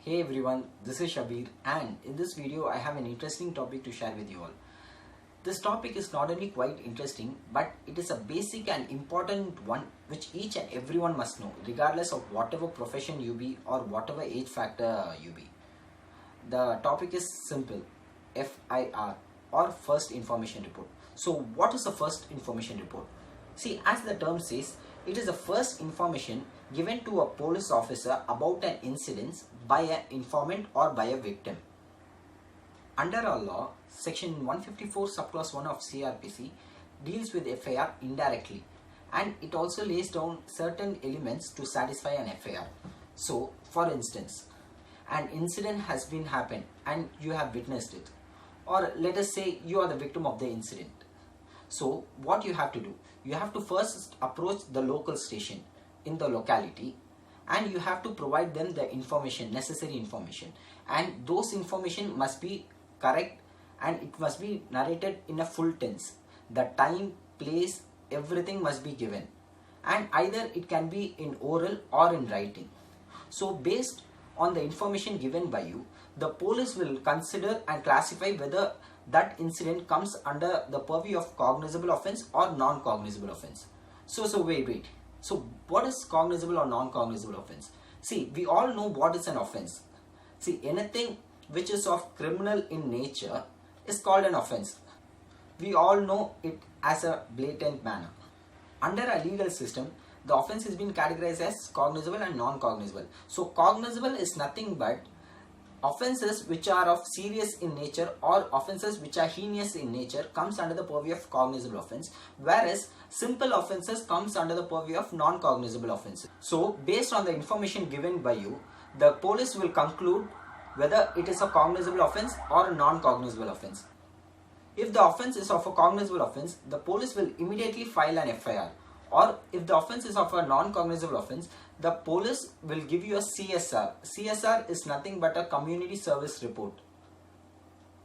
Hey everyone, this is Shabir and in this video I have an interesting topic to share with you all. This topic is not only quite interesting but it is a basic and important one which each and everyone must know regardless of whatever profession you be or whatever age factor you be. The topic is simple, FIR or First Information Report. So what is a First Information Report? See, as the term says, it is the first information given to a police officer about an incident by an informant or by a victim. Under our law, section 154 subclause 1 of CRPC deals with FIR indirectly and it also lays down certain elements to satisfy an FIR. So, for instance, an incident has been happened and you have witnessed it, or let us say you are the victim of the incident. So what you have to do, you have to first approach the local station in the locality and you have to provide them the information, necessary information, and those information must be correct and it must be narrated in a full tense. The time, place, everything must be given, and either it can be in oral or in writing. So based on the information given by you, the police will consider and classify whether that incident comes under the purview of cognizable offence or non-cognizable offence. So wait. So what is cognizable or non-cognizable offence? See, we all know what is an offence. See, anything which is of criminal in nature is called an offence. We all know it as a blatant manner. Under a legal system, the offence has been categorized as cognizable and non-cognizable. So cognizable is nothing but offences which are of serious in nature or offences which are heinous in nature comes under the purview of cognizable offence, whereas simple offences comes under the purview of non-cognizable offences. So based on the information given by you, the police will conclude whether it is a cognizable offence or a non-cognizable offence. If the offence is of a cognizable offence, the police will immediately file an FIR, or if the offence is of a non-cognizable offence, the police will give you a CSR. CSR is nothing but a community service report.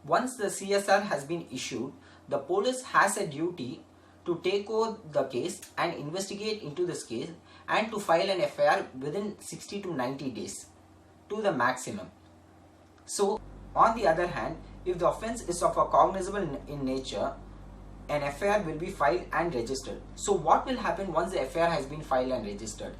Once the CSR has been issued, the police has a duty to take over the case and investigate into this case and to file an FIR within 60 to 90 days to the maximum. So on the other hand, if the offence is of a cognizable in nature, an FIR will be filed and registered. So what will happen once the FIR has been filed and registered?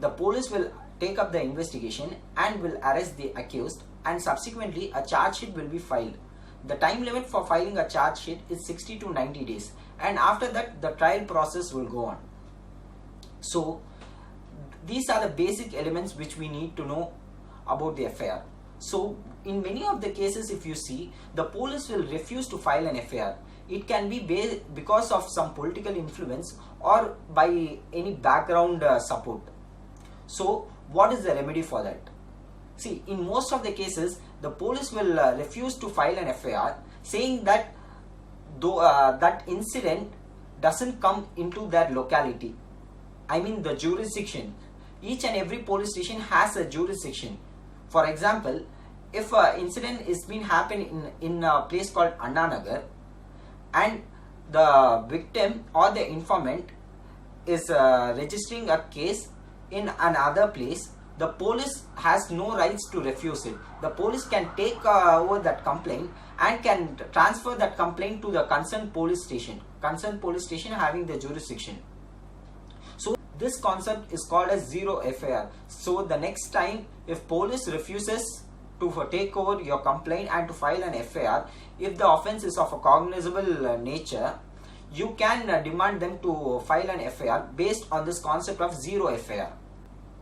The police will take up the investigation and will arrest the accused, and subsequently a charge sheet will be filed. The time limit for filing a charge sheet is 60 to 90 days, and after that the trial process will go on. So these are the basic elements which we need to know about the FIR. So in many of the cases, if you see, the police will refuse to file an FIR. It can be because of some political influence or by any background support. So what is the remedy for that? See, in most of the cases, the police will refuse to file an FIR, saying that though that incident doesn't come into their locality, I mean the jurisdiction. Each and every police station has a jurisdiction. For example, if an incident is been happening in a place called Anna Nagar, and the victim or the informant is registering a case in another place, the police has no rights to refuse it. The police can take over that complaint and can transfer that complaint to the concerned police station having the jurisdiction. So this concept is called as zero FIR. So the next time if police refuses to take over your complaint and to file an FIR, if the offence is of a cognizable nature, you can demand them to file an FIR based on this concept of zero FIR.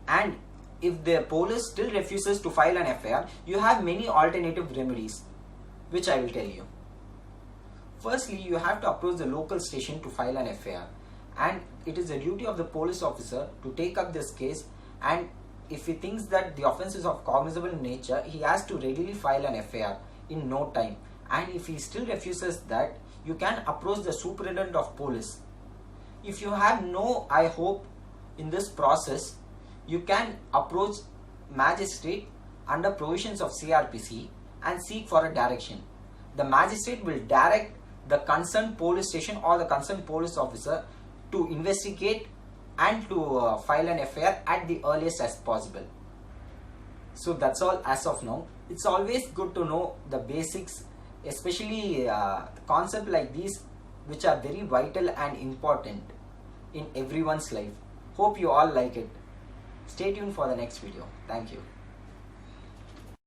And if the police still refuses to file an FIR, you have many alternative remedies, which I will tell you. Firstly, you have to approach the local station to file an FIR, and it is the duty of the police officer to take up this case, and if he thinks that the offence is of cognizable in nature, he has to readily file an FIR in no time. And if he still refuses that, you can approach the superintendent of police. If you have no hope in this process, you can approach magistrate under provisions of CRPC and seek for a direction. The magistrate will direct the concerned police station or the concerned police officer to investigate and to file an FIR at the earliest as possible. So that's all as of now. It's always good to know the basics, especially concept like these, which are very vital and important in everyone's life. Hope you all like it. Stay tuned for the next video. Thank you.